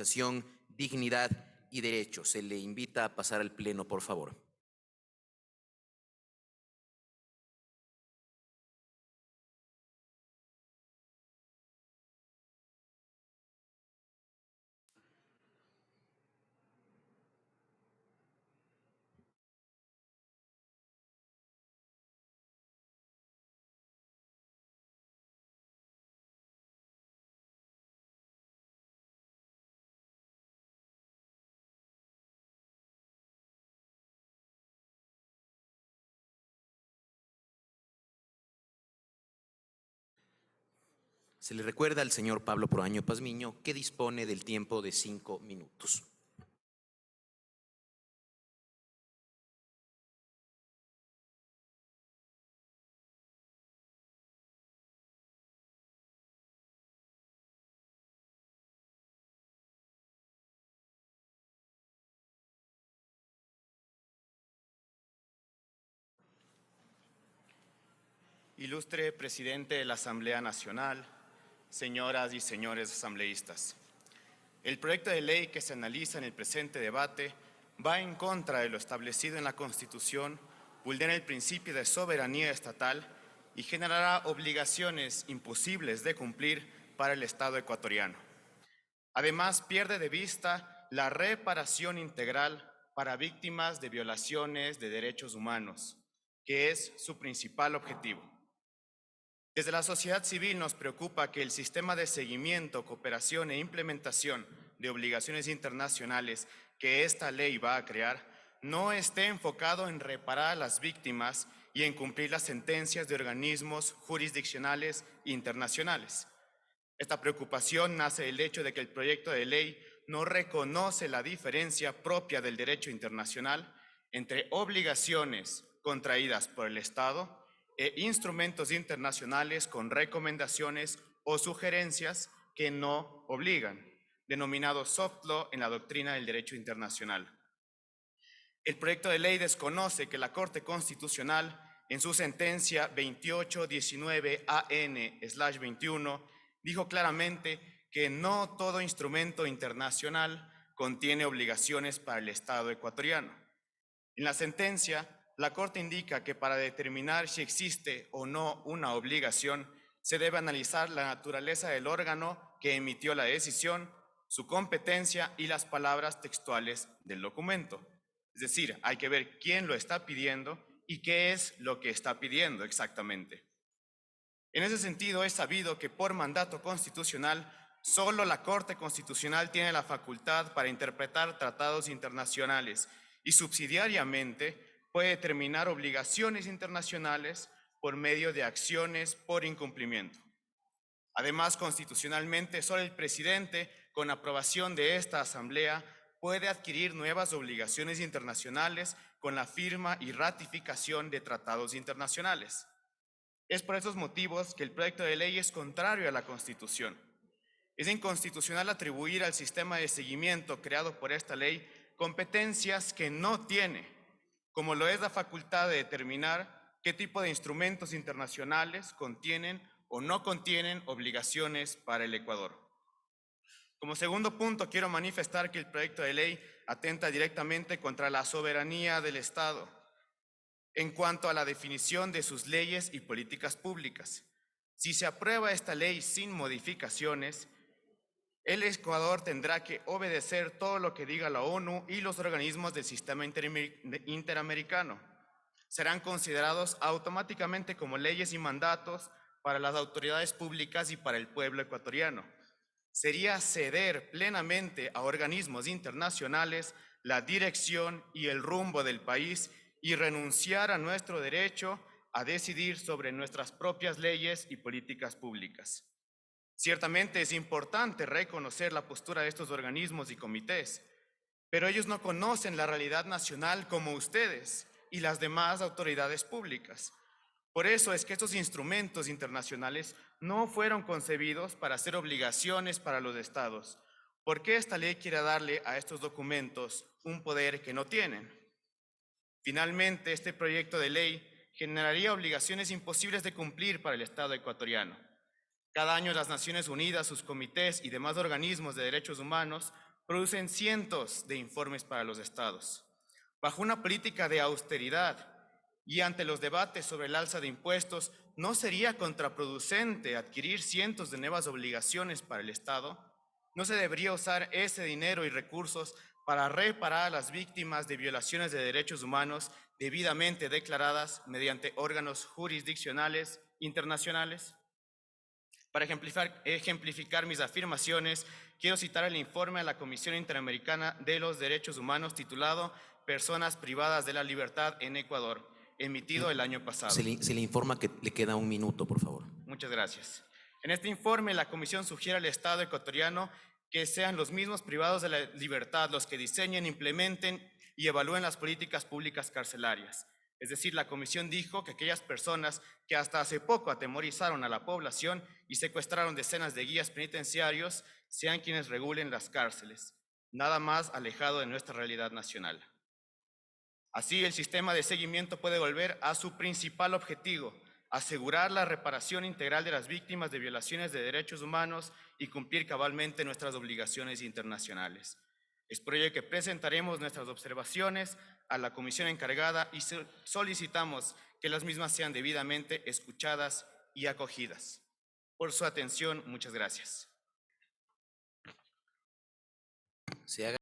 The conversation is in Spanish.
organización, dignidad y derechos. Se le invita a pasar al pleno, por favor. Se le recuerda al señor Pablo Proaño Pazmiño que dispone del tiempo de 5 minutos. Ilustre presidente de la Asamblea Nacional, señoras y señores asambleístas. El proyecto de ley que se analiza en el presente debate va en contra de lo establecido en la Constitución, vulnera el principio de soberanía estatal y generará obligaciones imposibles de cumplir para el Estado ecuatoriano. Además, pierde de vista la reparación integral para víctimas de violaciones de derechos humanos, que es su principal objetivo. Desde la sociedad civil nos preocupa que el sistema de seguimiento, cooperación e implementación de obligaciones internacionales que esta ley va a crear no esté enfocado en reparar a las víctimas y en cumplir las sentencias de organismos jurisdiccionales internacionales. Esta preocupación nace del hecho de que el proyecto de ley no reconoce la diferencia propia del derecho internacional entre obligaciones contraídas por el Estado e instrumentos internacionales con recomendaciones o sugerencias que no obligan, denominado soft law en la doctrina del derecho internacional. El proyecto de ley desconoce que la Corte Constitucional, en su sentencia 2819-AN/21, dijo claramente que no todo instrumento internacional contiene obligaciones para el Estado ecuatoriano. En la sentencia, la Corte indica que para determinar si existe o no una obligación, se debe analizar la naturaleza del órgano que emitió la decisión, su competencia y las palabras textuales del documento. Es decir, hay que ver quién lo está pidiendo y qué es lo que está pidiendo exactamente. En ese sentido, es sabido que por mandato constitucional, solo la Corte Constitucional tiene la facultad para interpretar tratados internacionales y subsidiariamente puede determinar obligaciones internacionales por medio de acciones por incumplimiento. Además, constitucionalmente, solo el presidente, con aprobación de esta Asamblea, puede adquirir nuevas obligaciones internacionales con la firma y ratificación de tratados internacionales. Es por esos motivos que el proyecto de ley es contrario a la Constitución. Es inconstitucional atribuir al sistema de seguimiento creado por esta ley competencias que no tiene, como lo es la facultad de determinar qué tipo de instrumentos internacionales contienen o no contienen obligaciones para el Ecuador. Como segundo punto, quiero manifestar que el proyecto de ley atenta directamente contra la soberanía del Estado en cuanto a la definición de sus leyes y políticas públicas. Si se aprueba esta ley sin modificaciones, el Ecuador tendrá que obedecer todo lo que diga la ONU y los organismos del sistema interamericano. Serán considerados automáticamente como leyes y mandatos para las autoridades públicas y para el pueblo ecuatoriano. Sería ceder plenamente a organismos internacionales la dirección y el rumbo del país y renunciar a nuestro derecho a decidir sobre nuestras propias leyes y políticas públicas. Ciertamente es importante reconocer la postura de estos organismos y comités, pero ellos no conocen la realidad nacional como ustedes y las demás autoridades públicas. Por eso es que estos instrumentos internacionales no fueron concebidos para ser obligaciones para los estados. ¿Por qué esta ley quiere darle a estos documentos un poder que no tienen? Finalmente, este proyecto de ley generaría obligaciones imposibles de cumplir para el Estado ecuatoriano. Cada año las Naciones Unidas, sus comités y demás organismos de derechos humanos producen cientos de informes para los estados. Bajo una política de austeridad y ante los debates sobre el alza de impuestos, ¿no sería contraproducente adquirir cientos de nuevas obligaciones para el Estado? ¿No se debería usar ese dinero y recursos para reparar a las víctimas de violaciones de derechos humanos debidamente declaradas mediante órganos jurisdiccionales internacionales? Para ejemplificar mis afirmaciones, quiero citar el informe a la Comisión Interamericana de los Derechos Humanos titulado Personas privadas de la libertad en Ecuador, emitido el año pasado. Se le informa que le queda 1 minuto, por favor. Muchas gracias. En este informe, la Comisión sugiere al Estado ecuatoriano que sean los mismos privados de la libertad los que diseñen, implementen y evalúen las políticas públicas carcelarias. Es decir, la Comisión dijo que aquellas personas que hasta hace poco atemorizaron a la población y secuestraron decenas de guías penitenciarios sean quienes regulen las cárceles, nada más alejado de nuestra realidad nacional. Así, el sistema de seguimiento puede volver a su principal objetivo: asegurar la reparación integral de las víctimas de violaciones de derechos humanos y cumplir cabalmente nuestras obligaciones internacionales. Es por ello que presentaremos nuestras observaciones a la comisión encargada y solicitamos que las mismas sean debidamente escuchadas y acogidas. Por su atención, muchas gracias. Se haga